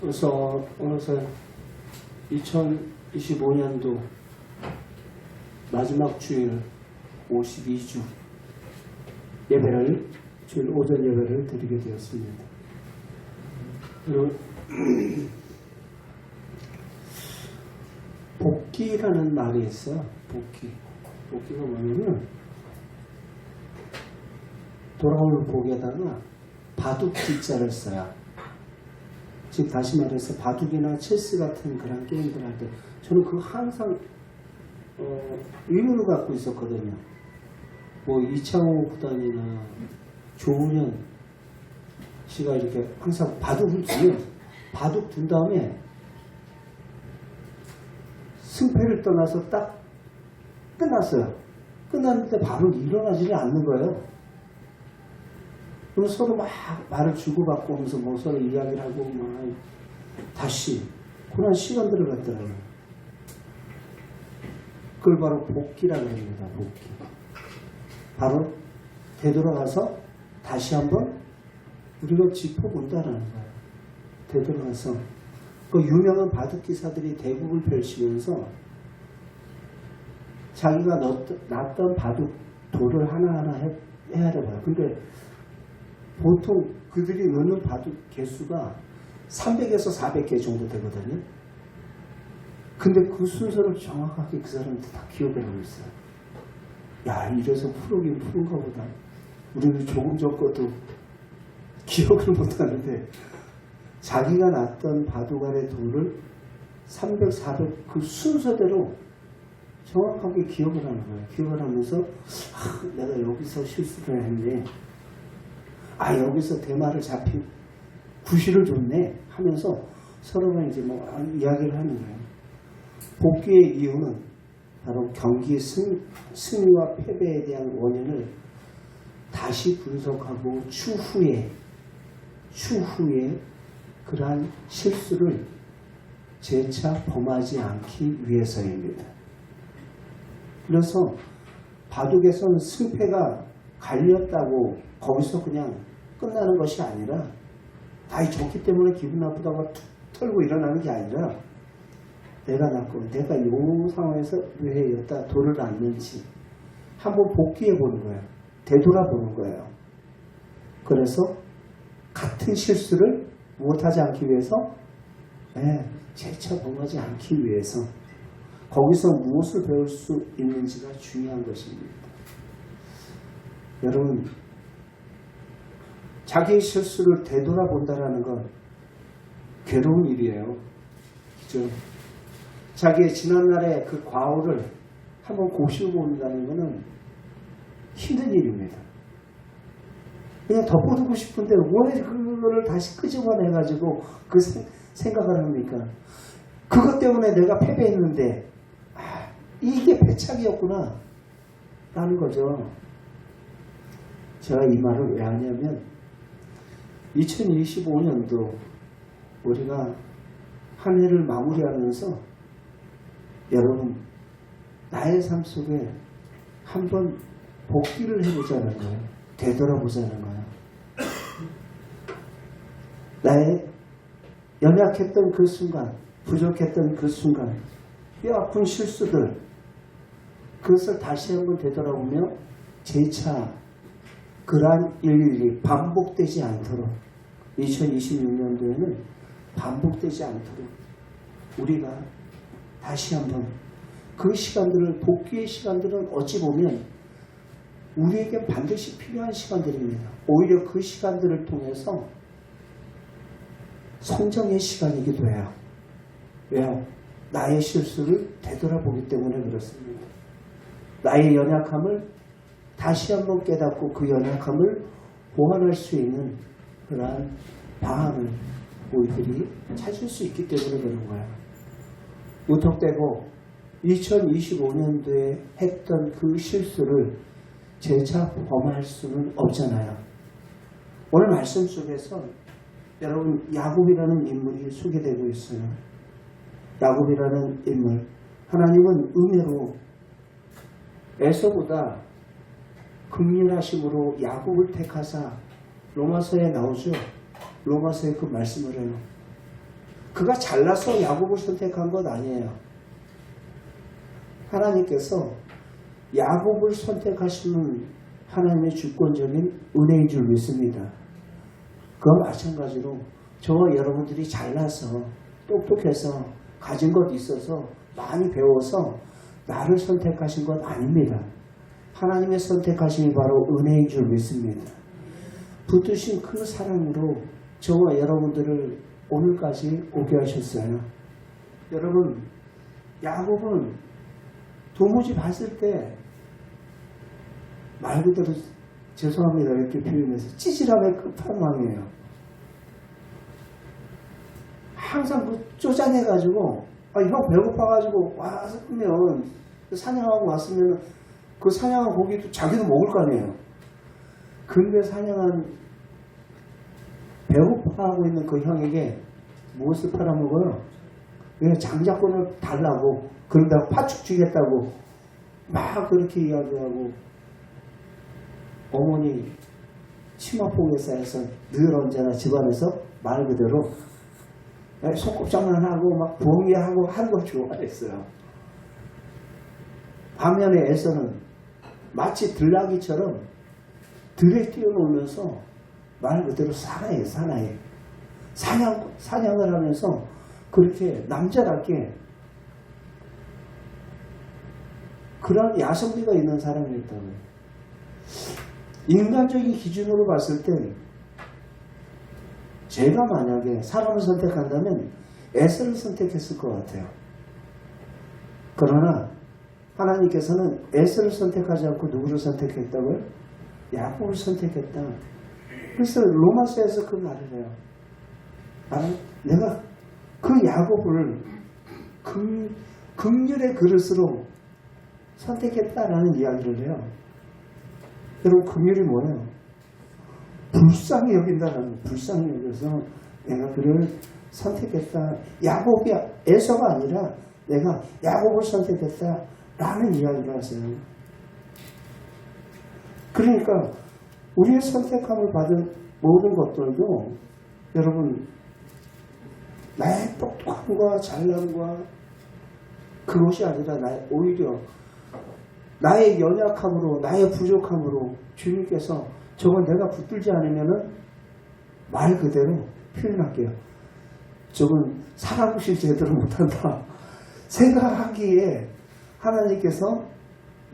그래서 오늘은 2025년도 마지막 주일 52주 예배를 주일 오전 예배를 드리게 되었습니다. 그리고 복기라는 말이 있어요. 복기가 뭐냐면 돌아오는 복에다가 바둑 기자를 써요. 즉 다시 말해서 바둑이나 체스 같은 그런 게임들 할 때 저는 그거 항상 의문을 갖고 있었거든요. 뭐 이창호 구단이나 조훈현 씨가 이렇게 항상 바둑을 두면 바둑 둔 다음에 승패를 떠나서 딱 끝났어요. 끝났는데 바로 일어나지를 않는 거예요. 그럼 서로 막 말을 주고받고 하면서 뭐 서로 이야기를 하고 막 다시 그런 시간들을 갖더라고요. 그걸 바로 복기라고 합니다. 복기. 바로 되돌아가서 다시 한번 우리가 짚어본다라는 거예요. 되돌아가서 그 유명한 바둑 기사들이 대국을 펼치면서 자기가 놨던 바둑 돌을 하나하나 헤아려봐요. 근데 보통 그들이 넣는 바둑 개수가 300에서 400개 정도 되거든요. 근데 그 순서를 정확하게 그 사람들 다 기억을 하고 있어요. 야, 이래서 프로긴 프로인가 보다. 우리는 조금 전 것도 기억을 못하는데 자기가 놨던 바둑 안의 돌을 300, 400 그 순서대로 정확하게 기억을 하는 거예요. 기억을 하면서 내가 여기서 실수를 했네. 여기서 대마를 잡힌 구실을 줬네 하면서 서로가 이제 뭐 이야기를 하는 거예요. 복귀의 이유는 바로 경기 승리와 패배에 대한 원인을 다시 분석하고 추후에 그러한 실수를 재차 범하지 않기 위해서입니다. 그래서 바둑에서는 승패가 갈렸다고 거기서 그냥 끝나는 것이 아니라 다 졌기 때문에 기분 나쁘다고 툭 털고 일어나는 게 아니라 내가 이 상황에서 왜 여기다 돌을 놨는지 한번 복귀해 보는 거예요. 되돌아보는 거예요. 그래서 같은 실수를 무엇하지 않기 위해서 재차 범하지 않기 위해서 거기서 무엇을 배울 수 있는지가 중요한 것입니다. 여러분, 자기의 실수를 되돌아본다라는 건 괴로운 일이에요. 그죠? 자기의 지난날의 그 과오를 한번 고시고 본다는 것은 힘든 일입니다. 그냥 덮어두고 싶은데 왜 그거를 다시 끄집어내가지고 그 생각을 합니까? 그것 때문에 내가 패배했는데 이게 패착이었구나 라는 거죠. 제가 이 말을 왜 하냐면 2025년도 우리가 한 해를 마무리하면서 여러분 나의 삶 속에 한번 복귀를 해보자는 거예요. 되돌아보자는 거예요. 나의 연약했던 그 순간, 부족했던 그 순간, 뼈아픈 실수들 그것을 다시 한번 되돌아보며 재차 그러한 일이 반복되지 않도록 2026년도에는 반복되지 않도록 우리가 다시 한번 그 시간들을 복귀의 시간들은 어찌 보면 우리에겐 반드시 필요한 시간들입니다. 오히려 그 시간들을 통해서 성장의 시간이기도 해요. 왜요? 나의 실수를 되돌아보기 때문에 그렇습니다. 나의 연약함을 다시 한번 깨닫고 그 연약함을 보완할 수 있는 그러한 방안을 우리들이 찾을 수 있기 때문에 그런 거예요. 무턱대고 2025년도에 했던 그 실수를 재차 범할 수는 없잖아요. 오늘 말씀 속에서 여러분 야곱이라는 인물이 소개되고 있어요. 야곱이라는 인물, 하나님은 은혜로 에서보다 긍휼하심으로 야곱을 택하사 로마서에 나오죠. 로마서에 그 말씀을 해요. 그가 잘나서 야곱을 선택한 것 아니에요. 하나님께서 야곱을 선택하시는 하나님의 주권적인 은혜인 줄 믿습니다. 그와 마찬가지로 저와 여러분들이 잘나서 똑똑해서 가진 것 있어서 많이 배워서 나를 선택하신 것 아닙니다. 하나님의 선택하심이 바로 은혜인 줄 믿습니다. 붙드신 그 사랑으로 저와 여러분들을 오늘까지 오게 하셨어요. 여러분, 야곱은 도무지 봤을 때 말 그대로 죄송합니다 이렇게 표현해서 찌질함의 끝판왕이에요. 항상 그 쪼잔해가지고 형 배고파가지고 와서 그러면 사냥하고 왔으면 그 사냥한 고기도 자기도 먹을 거 아니에요. 근데 사냥한 배고파하고 있는 그 형에게 무엇을 팔아먹어요? 그냥 장자권을 달라고 그런다고 파축 주겠다고 막 그렇게 이야기하고 어머니 치마폭에 쌓여서 늘 언제나 집안에서 말 그대로 손꼽장난하고 막 부엉이하고 하는 걸 좋아했어요. 반면에 에서는 마치 들나귀처럼 들에 뛰어놀면서 말 그대로 사나이에요. 사나이. 사냥을 하면서 그렇게 남자답게 그런 야성미가 있는 사람이었다고요. 인간적인 기준으로 봤을 땐 제가 만약에 사람을 선택한다면 에서를 선택했을 것 같아요. 그러나 하나님께서는 에서를 선택하지 않고 누구를 선택했다고요? 야곱을 선택했다. 그래서 로마서에서 그 말을 해요. 내가 그 야곱을 긍휼의 그릇으로 선택했다라는 이야기를 해요. 여러분, 긍휼이 뭐예요? 불쌍히 여긴다는, 불쌍히 여겨서 내가 그를 선택했다. 야곱이 에서가 아니라 내가 야곱을 선택했다라는 이야기를 하세요. 그러니까 우리의 선택함을 받은 모든 것들도 여러분 나의 똑똑함과 잘남과 그것이 아니라 오히려 나의 연약함으로 나의 부족함으로 주님께서 저건 내가 붙들지 않으면은 말 그대로 표현할게요. 저건 사랑실 제대로 못한다 생각하기에 하나님께서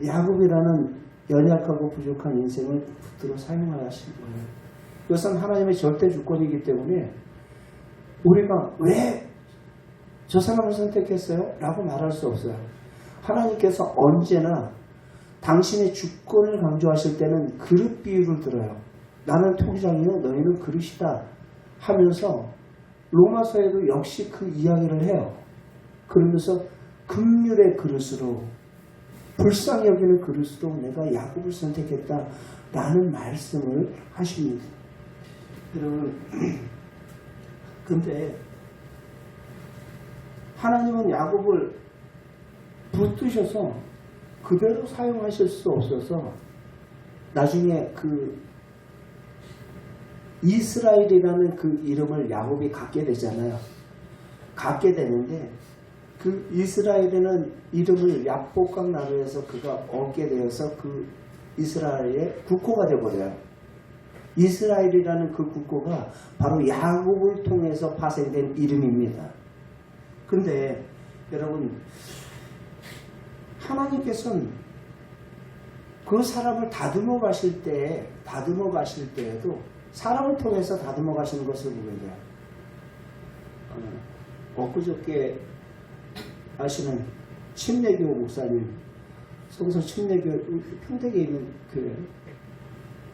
야곱이라는 연약하고 부족한 인생을 붙들어 사용하신 거예요. 이것은 하나님의 절대 주권이기 때문에 우리가 왜 저 사람을 선택했어요? 라고 말할 수 없어요. 하나님께서 언제나 당신의 주권을 강조하실 때는 그릇 비유를 들어요. 나는 토기장이요 너희는 그릇이다 하면서 로마서에도 역시 그 이야기를 해요. 그러면서 긍휼의 그릇으로 불쌍히 여기는 그릇으로 내가 야곱을 선택했다라는 말씀을 하십니다. 여러분, 근데 하나님은 야곱을 붙드셔서 그대로 사용하실 수 없어서 나중에 그 이스라엘이라는 그 이름을 야곱이 갖게 되잖아요. 갖게 되는데 그 이스라엘이라는 이름을 야복강 나루에서 그가 얻게 되어서 그 이스라엘의 국호가 되어버려요. 이스라엘이라는 그 국호가 바로 야곱을 통해서 파생된 이름입니다. 근데 여러분, 하나님께서는 그 사람을 다듬어 가실 때에도 사람을 통해서 다듬어 가시는 것을 보게 돼요. 엊그저께 아시는 침례교 목사님, 성서 침례교 평택에 있는 그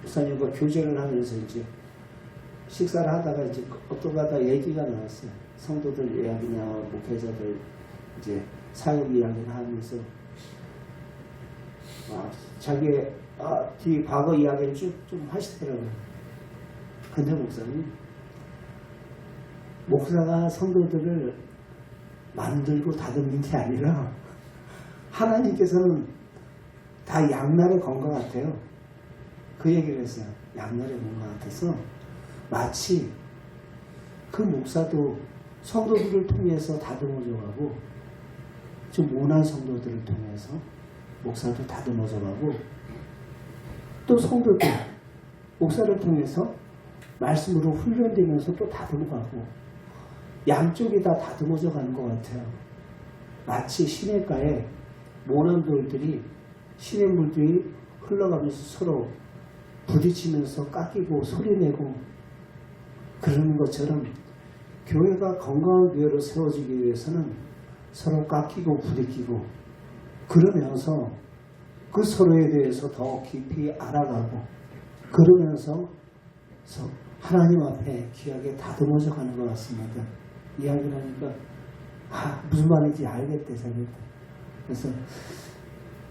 목사님과 교제를 하면서 이제 식사를 하다가 이제 어떤 가다 얘기가 나왔어요. 성도들 이야기나 목회자들 이제 사역 이야기를 하면서 자기의 뒤 과거 이야기를 좀 하시더라고요. 근데 목사가 성도들을 만들고 다듬는 게 아니라 하나님께서는 다 양날의 검과 같아요. 그 얘기를 했어요. 양날의 검과 같아서 마치 그 목사도 성도들을 통해서 다듬어져 가고 좀 모난 성도들을 통해서 목사도 다듬어져 가고 또 성도들 목사를 통해서 말씀으로 훈련되면서 또 다듬어가고 양쪽이 다 다듬어져 가는 것 같아요. 마치 시냇가에 모난 돌들이 시냇물들이 흘러가면서 서로 부딪히면서 깎이고 소리내고 그러는 것처럼 교회가 건강한 교회로 세워지기 위해서는 서로 깎이고 부딪히고 그러면서 그 서로에 대해서 더 깊이 알아가고 그러면서 하나님 앞에 귀하게 다듬어져 가는 것 같습니다. 이야기를 하니까 무슨 말인지 알겠대 생각했다. 그래서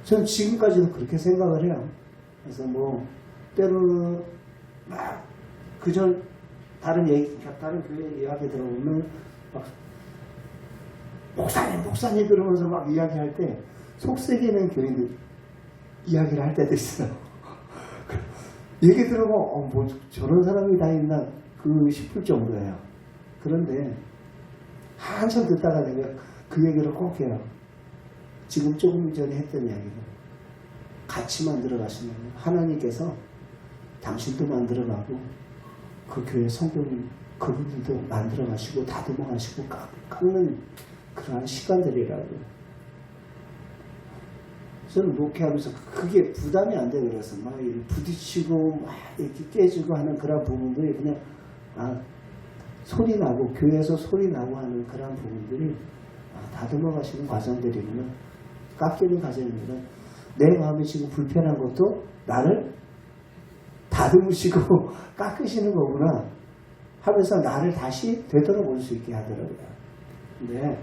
저는 지금까지도 그렇게 생각을 해요. 그래서 뭐 때로는 막 그전 다른 교회 이야기 들어보면 막 목사님 들으면서 막 이야기할 때 속썩이는 교인들 이야기를 할 때도 있어요. 얘기 들어보면 뭐 저런 사람이 다 있나 싶을 정도예요. 그런데 한참 듣다가 내가 그 얘기를 꼭 해요. 지금 조금 전에 했던 이야기를 같이 만들어가시는 거예요. 하나님께서 당신도 만들어가고 그 교회 성도님 그분들도 만들어가시고 다듬어가시고 깎는 그러한 시간들이라고요. 저는 목회하면서 그게 부담이 안 되고 그래서 막 부딪히고 막 이렇게 깨지고 하는 그런 부분들이 그냥 소리 나고 교회에서 소리 나고 하는 그런 부분들이 다듬어 가시는 과정들이구나. 깎이는 과정입니다. 내 마음이 지금 불편한 것도 나를 다듬으시고 깎으시는 거구나 하면서 나를 다시 되돌아볼 수 있게 하더라고요. 근데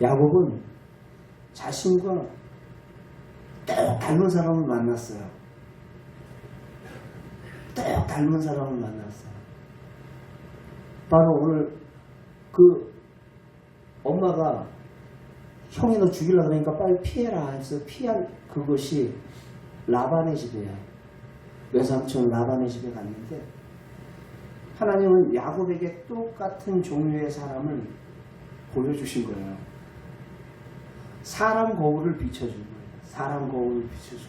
야곱은 자신과 딱 닮은 사람을 만났어요. 딱 닮은 사람을 만났어요. 바로 오늘 그 엄마가 형이 너 죽이려고 그러니까 빨리 피해라 해서 피한 그것이 라반의 집이에요. 외삼촌 라반의 집에 갔는데 하나님은 야곱에게 똑같은 종류의 사람을 보여주신 거예요. 사람 거울을 비춰준 거예요. 사람 거울을 비춰준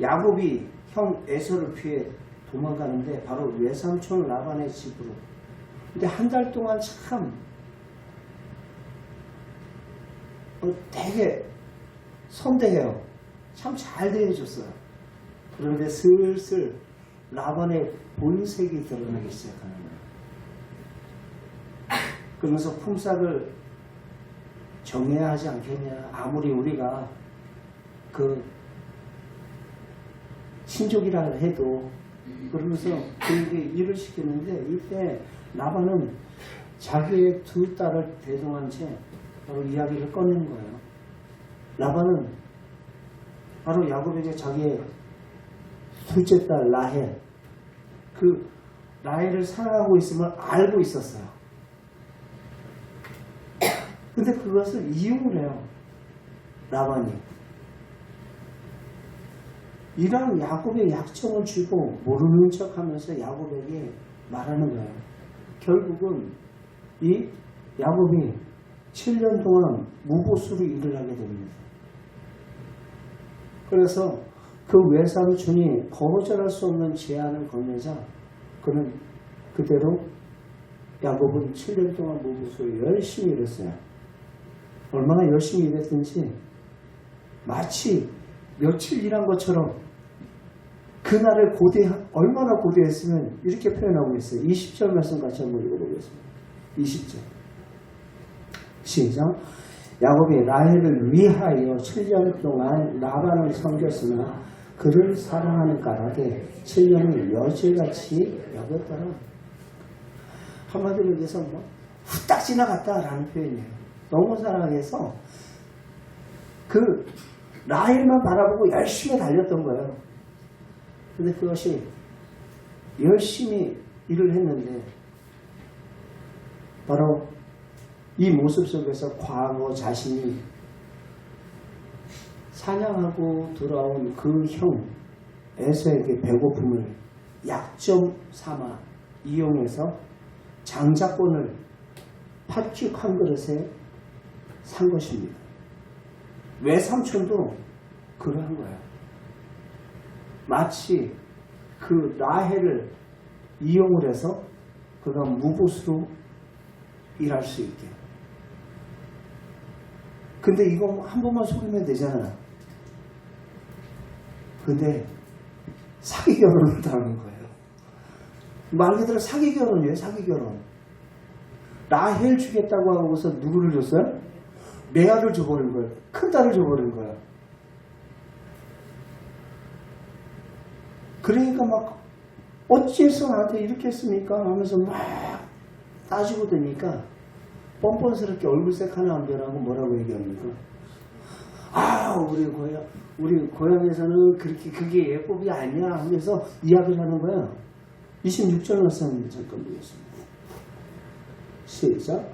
거예요. 야곱이 형 에서를 피해 도망가는데 바로 외삼촌 라반의 집으로. 근데 한 달 동안 참 되게 선대해요. 참 잘 대해줬어요. 그런데 슬슬 라반의 본색이 드러나기 시작하는 거예요. 그러면서 품삯을 정해야 하지 않겠냐. 아무리 우리가 그 친족이라 해도 그러면서 그에게 일을 시키는데 이때 라반은 자기의 두 딸을 대동한 채 바로 이야기를 꺼낸 거예요. 라반은 바로 야곱에게 자기의 둘째 딸 라헬, 그 라헬을 사랑하고 있음을 알고 있었어요. 근데 그것을 이용을 해요. 라반이. 이런 야곱의 약점을 쥐고 모르는 척하면서 야곱에게 말하는 거예요. 결국은 이 야곱이 7년 동안 무보수로 일을 하게 됩니다. 그래서 그 외삼촌이 거절할 수 없는 제안을 건네자 그는 그대로 야곱은 7년 동안 무보수로 열심히 일했어요. 얼마나 열심히 일했든지 마치 며칠 일한 것처럼 그날을 얼마나 고대했으면 이렇게 표현하고 있어요. 20절 말씀 같이 한번 읽어보겠습니다. 20절 시작. 야곱이 라헬을 위하여 7년 동안 라반을 섬겼으나 그를 사랑하는 까닭에 7년을 여죄같이 여겼더라. 한마디로 얘기해서 뭐 후딱 지나갔다라는 표현이에요. 너무 사랑해서 그 라헬만 바라보고 열심히 달렸던 거예요. 근데 그것이 열심히 일을 했는데 바로 이 모습 속에서 과거 자신이 사냥하고 돌아온 그 형 에서에게 배고픔을 약점 삼아 이용해서 장자권을 팥죽 한 그릇에 산 것입니다. 외삼촌도 그러한 거예요. 마치 그 라헬을 이용을 해서 그가 무보수로 일할 수 있게. 근데 이거 한 번만 속이면 되잖아. 근데 사기 결혼을 당하는 거예요. 말 그대로 사기 결혼이에요. 사기 결혼. 라헬 주겠다고 하고서 누구를 줬어요? 레아를 줘버린 거예요. 큰딸을 줘버린 거예요. 그러니까 막 어째서 나한테 이렇게 했습니까? 하면서 막 따지고 드니까 뻔뻔스럽게 얼굴색 하나 안 변하고 뭐라고 얘기합니까? 아, 우리 고향에서는 그렇게 그게 예법이 아니야 하면서 이야기를 하는 거야. 26절 말씀 잠깐 보겠습니다. 시작.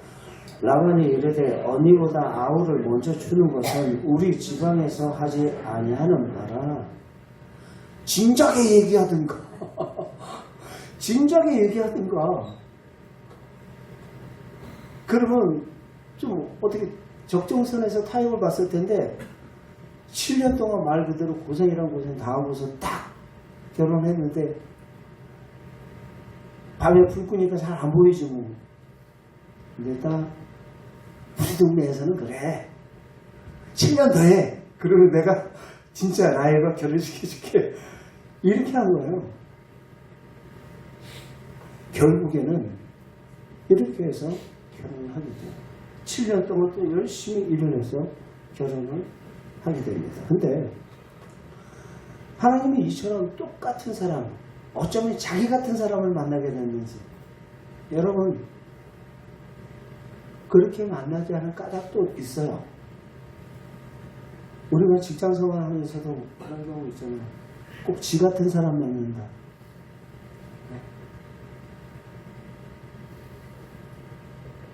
라반이 이르되 언니보다 아우를 먼저 주는 것은 우리 지방에서 하지 아니하는 바라. 진작에 얘기하든가. 진작에 얘기하든가. 그러면 좀 어떻게 적정선에서 타협을 봤을 텐데 7년 동안 말 그대로 고생이란 고생 다 하고서 딱 결혼했는데 밤에 불 끄니까 잘 안 보이지 뭐. 근데 딱 우리 동네에서는 그래. 7년 더 해. 그러면 내가 진짜 라헬과 결혼시켜줄게. 이렇게 한 거예요. 결국에는 이렇게 해서 결혼을 하게 돼요. 7년 동안 또 열심히 일을 해서 결혼을 하게 됩니다. 근데 하나님이 이처럼 똑같은 사람, 어쩌면 자기 같은 사람을 만나게 됐는지 여러분 그렇게 만나지 않은 까닭도 있어요. 우리가 직장 생활하면서도 그런 경우 있잖아요. 꼭 지 같은 사람 만난다.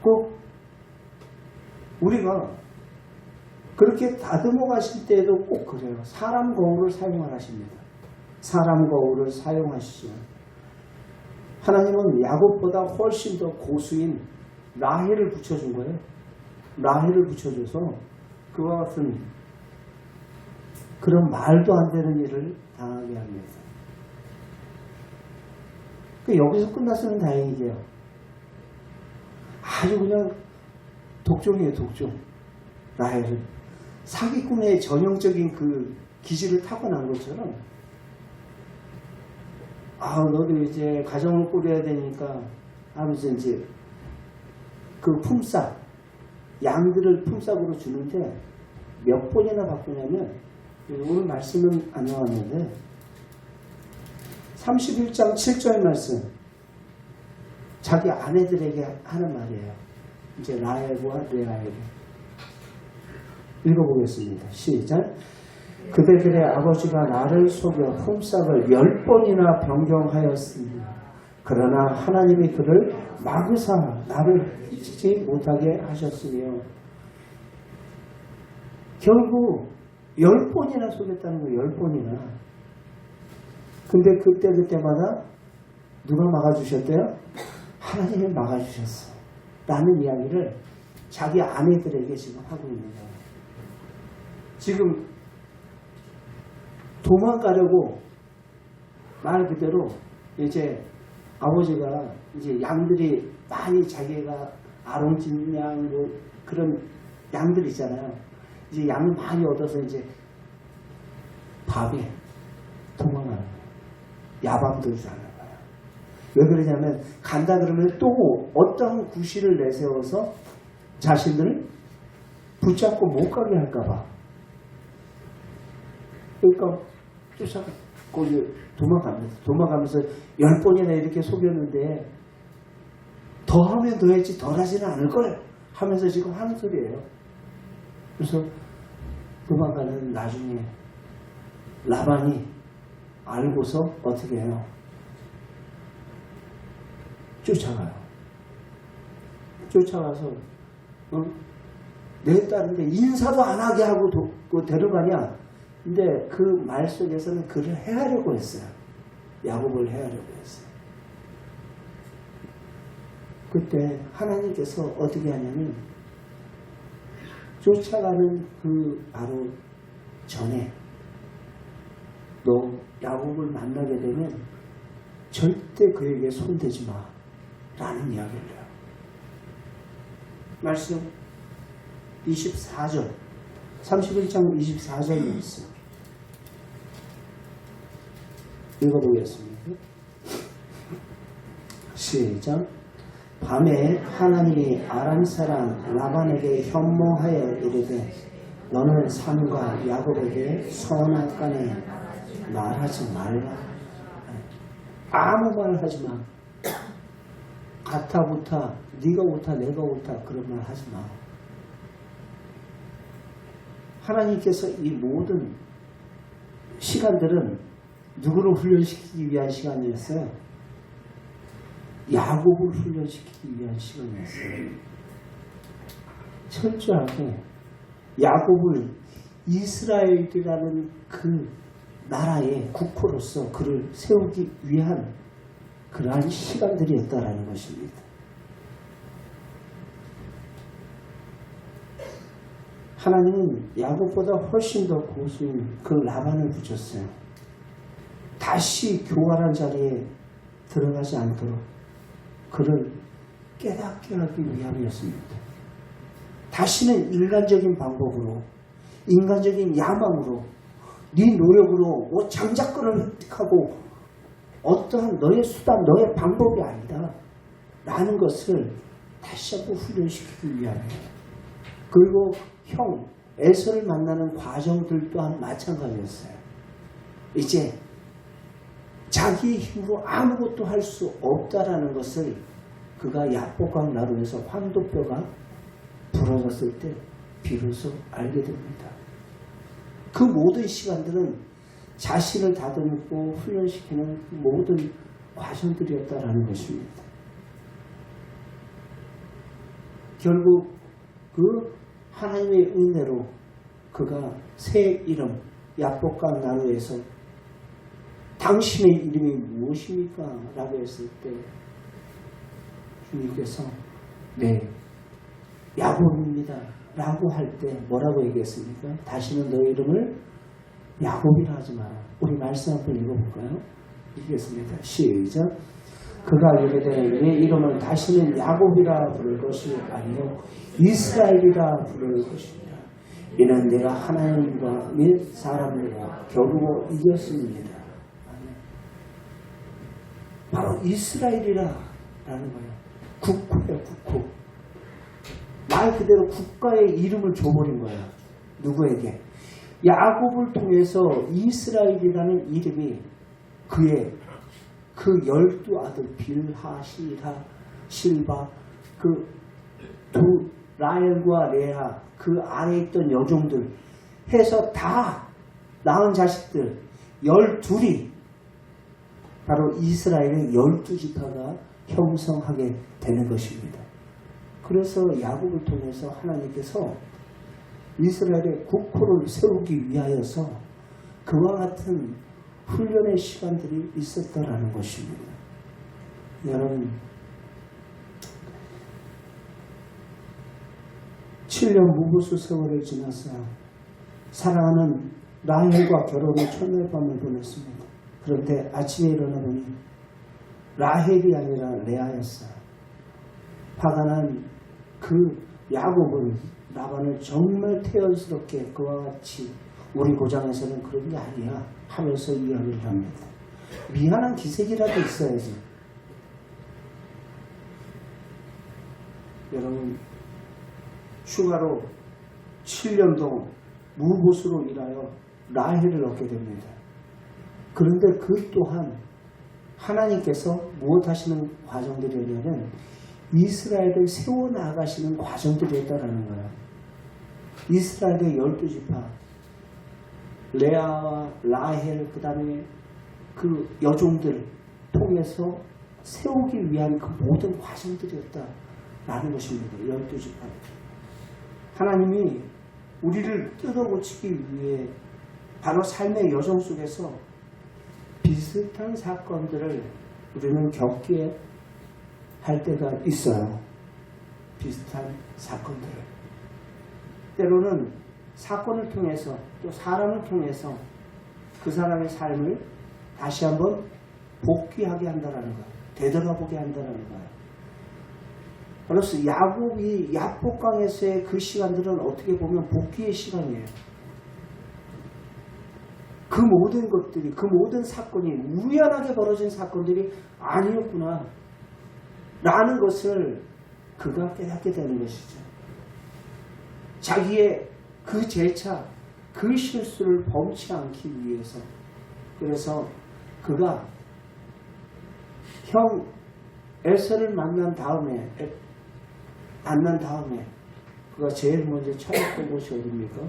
꼭 우리가 그렇게 다듬어 가실 때에도 꼭 그래요. 사람 거울을 사용을 하십니다. 사람 거울을 사용하시죠. 하나님은 야곱보다 훨씬 더 고수인 라헬을 붙여준 거예요. 라헬을 붙여줘서 그와 같은 그런 말도 안 되는 일을 당하게 합니다. 여기서 끝났으면 다행이게요. 아주 그냥 독종이에요, 독종. 라헬은 사기꾼의 전형적인 그 기질을 타고난 것처럼 너도 이제 가정을 꾸려야 되니까 하면서 이제 그 품삯 양들을 품삯으로 주는데 몇 번이나 바꾸냐면 오늘 말씀은 안 나왔는데 31장 7절 말씀 자기 아내들에게 하는 말이에요. 이제 라헬과 레아에게 읽어보겠습니다. 시작. 그대들의 아버지가 나를 속여 품삯을 10번이나 변경하였으니 그러나 하나님이 그를 막으사 나를 잊지 못하게 하셨으며 결국 10번이나 속였다는 거예요. 10번이나. 근데 그때마다 누가 막아주셨대요? 하나님이 막아주셨어. 라는 이야기를 자기 아내들에게 지금 하고 있는 거예요. 지금 도망가려고 말 그대로 이제 아버지가 이제 양들이 많이 자기가 아롱진 양 뭐 그런 양들 있잖아요. 이제 양을 많이 얻어서 이제 밤에 도망가는 거예요. 야밤들지 않는 거예요. 왜 그러냐면 간다 그러면 또 어떤 구실을 내세워서 자신을 붙잡고 못 가게 할까봐. 그러니까 쫓아가고 도망갑니다. 도망가면서 10번이나 이렇게 속였는데 더 하면 더 했지 덜 하지는 않을 걸 하면서 지금 하는 소리예요. 그래서 도망가는 나중에 라반이 알고서 어떻게 해요? 쫓아가요. 쫓아가서 내 딸인데 인사도 안 하게 하고 데려가냐? 근데 그 말 속에서는 그를 해하려고 했어요. 야곱을 해하려고 했어요. 그때 하나님께서 어떻게 하냐면 쫓아가는 그 바로 전에 너 야곱을 만나게 되면 절대 그에게 손대지 마 라는 이야기를 해요. 말씀 24절 31장 24절 말씀 읽어보겠습니다. 시작. 밤에 하나님이 아람 사람 라반에게 현몽하여 이르되 너는 삼과 야곱에게 선악간에 말하지 말라. 아무 말 하지 마. 같아 옳다, 네가 옳다, 내가 옳다 그런 말 하지 마. 하나님께서 이 모든 시간들은 누구를 훈련시키기 위한 시간이었어요? 야곱을 훈련시키기 위한 시간이었어요. 철저하게 야곱을 이스라엘이라는 그 나라의 국호로서 그를 세우기 위한 그러한 시간들이었다라는 것입니다. 하나님은 야곱보다 훨씬 더 고수인 그 라반을 붙였어요. 다시 교활한 자리에 들어가지 않도록 그를 깨닫게 하기 위함이었습니다. 다시는 인간적인 방법으로, 인간적인 야망으로, 네 노력으로 뭐 장자권을 획득하고 어떠한 너의 수단, 너의 방법이 아니다 라는 것을 다시 한번 훈련시키기 위함이에요. 그리고 형 에서를 만나는 과정들 또한 마찬가지였어요. 이제 자기 힘으로 아무것도 할 수 없다라는 것을 그가 야복강 나루에서 환도뼈가 부러졌을 때 비로소 알게 됩니다. 그 모든 시간들은 자신을 다듬고 훈련시키는 모든 과정들이었다라는 것입니다. 결국 그 하나님의 은혜로 그가 새 이름 야복강 나루에서 당신의 이름이 무엇입니까? 라고 했을 때 주님께서 네 야곱입니다 라고 할 때 뭐라고 얘기했습니까? 다시는 너의 이름을 야곱이라 하지 마라. 우리 말씀 한번 읽어볼까요? 읽겠습니다. 시작. 그가 이르되 내 이름을 다시는 야곱이라 부를 것이 아니요 이스라엘이라 부를 것이니라. 이는 내가 하나님과 및 사람들과 겨루어 이겼습니다. 바로 이스라엘이라라는 거예요. 국호예요, 국호. 말 그대로 국가의 이름을 줘버린 거예요. 누구에게? 야곱을 통해서 이스라엘이라는 이름이 그의 그 12 아들 빌하, 실하, 실바, 그 두 라헬과 레아, 그 안에 있던 여종들 해서 다 낳은 자식들 12이 바로 이스라엘의 12지파가 형성하게 되는 것입니다. 그래서 야곱을 통해서 하나님께서 이스라엘의 국호를 세우기 위하여서 그와 같은 훈련의 시간들이 있었다라는 것입니다. 여러분 7년 무보수 세월을 지나서 사랑하는 라헬과 결혼의 첫날 밤을 보냈습니다. 그런데 아침에 일어나 보니 라헬이 아니라 레아였어요. 화가 난 그 야곱은 라반을 정말 태연스럽게 그와 같이 우리 고장에서는 그런 게 아니야 하면서 이야기를 합니다. 미안한 기색이라도 있어야지. 여러분 추가로 7년 동안 무보수로 일하여 라헬을 얻게 됩니다. 그런데 그 또한 하나님께서 무엇 하시는 과정들이냐면 이스라엘을 세워나가시는 과정들이었다라는 거예요. 이스라엘의 12지파 레아와 라헬 그 다음에 그 여종들 통해서 세우기 위한 그 모든 과정들이었다라는 것입니다. 12지파. 하나님이 우리를 뜯어고치기 위해 바로 삶의 여정 속에서 비슷한 사건들을 우리는 겪게 할 때가 있어요. 비슷한 사건들을. 때로는 사건을 통해서 또 사람을 통해서 그 사람의 삶을 다시 한번 복귀하게 한다는 거예요. 되돌아보게 한다는 거예요. 그래서 야곱이 야복강에서의 그 시간들은 어떻게 보면 복귀의 시간이에요. 그 모든 것들이, 그 모든 사건이 우연하게 벌어진 사건들이 아니었구나 라는 것을 그가 깨닫게 되는 것이죠. 자기의 그 재차, 그 실수를 범치 않기 위해서. 그래서 그가 형 에서를 만난 다음에 그가 제일 먼저 찾았던 곳이 어디입니까?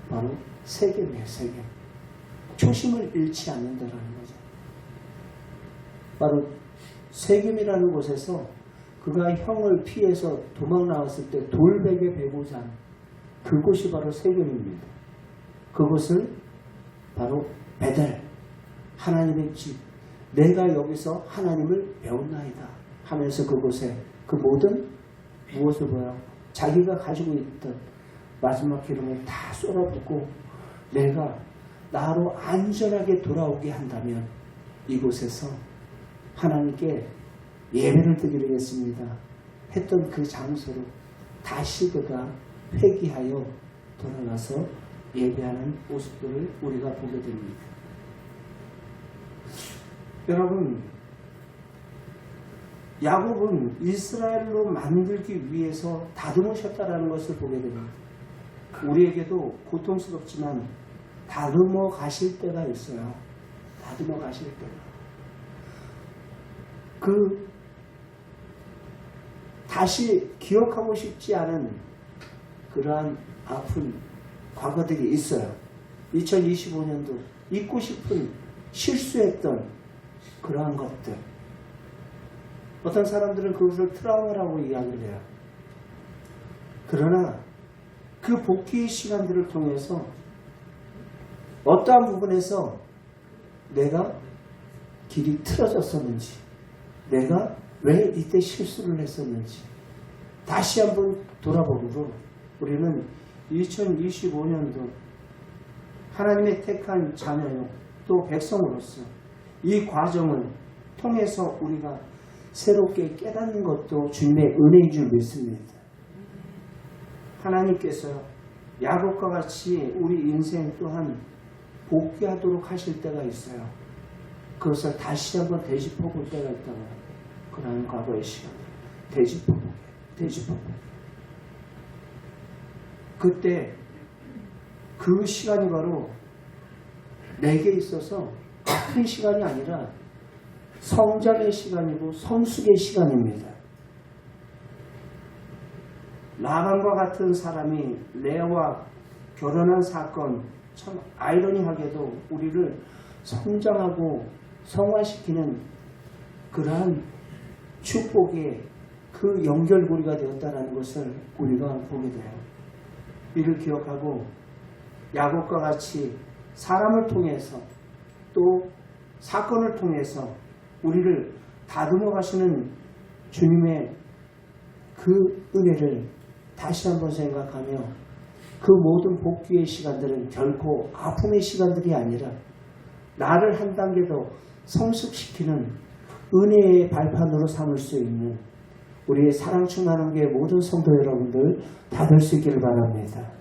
바로 세겜이에요. 세겜. 초심을 잃지 않는다라는 거죠. 바로 세겜이라는 곳에서 그가 형을 피해서 도망 나왔을 때 돌베개 베고잔, 그곳이 바로 세겜입니다. 그곳을 바로 베델, 하나님의 집, 내가 여기서 하나님을 배웠나이다 하면서 그곳에 그 모든 무엇을 보여? 자기가 가지고 있던 마지막 기름을 다 쏟아붓고 내가 나로 안전하게 돌아오게 한다면 이곳에서 하나님께 예배를 드리겠습니다 했던 그 장소로 다시 그가 회귀하여 돌아가서 예배하는 모습들을 우리가 보게 됩니다. 여러분, 야곱은 이스라엘로 만들기 위해서 다듬으셨다는 것을 보게 됩니다. 우리에게도 고통스럽지만 다듬어 가실 때가 있어요. 다듬어 가실 때가. 다시 기억하고 싶지 않은 그러한 아픈 과거들이 있어요. 2025년도 잊고 싶은 실수했던 그러한 것들. 어떤 사람들은 그것을 트라우마라고 이야기를 해요. 그러나 그 복귀의 시간들을 통해서 어떠한 부분에서 내가 길이 틀어졌었는지, 내가 왜 이때 실수를 했었는지 다시 한번 돌아보므로 우리는 2025년도 하나님의 택한 자녀요 또 백성으로서 이 과정을 통해서 우리가 새롭게 깨닫는 것도 주님의 은혜인 줄 믿습니다. 하나님께서 야곱과 같이 우리 인생 또한 복귀하도록 하실 때가 있어요. 그것을 다시 한번 되짚어 볼 때가 있다고요. 그러한 과거의 시간 되짚어 보게. 그때 그 시간이 바로 내게 있어서 아픈 시간이 아니라 성장의 시간이고 성숙의 시간입니다. 라반과 같은 사람이 레아와 결혼한 사건, 참 아이러니하게도 우리를 성장하고 성화시키는 그러한 축복의 그 연결고리가 되었다는 것을 우리가 보게 돼요. 이를 기억하고 야곱과 같이 사람을 통해서 또 사건을 통해서 우리를 다듬어 가시는 주님의 그 은혜를 다시 한번 생각하며 그 모든 복귀의 시간들은 결코 아픔의 시간들이 아니라 나를 한 단계 더 성숙시키는 은혜의 발판으로 삼을 수 있는 우리의 사랑 충만한 교회 모든 성도 여러분들 다 될 수 있기를 바랍니다.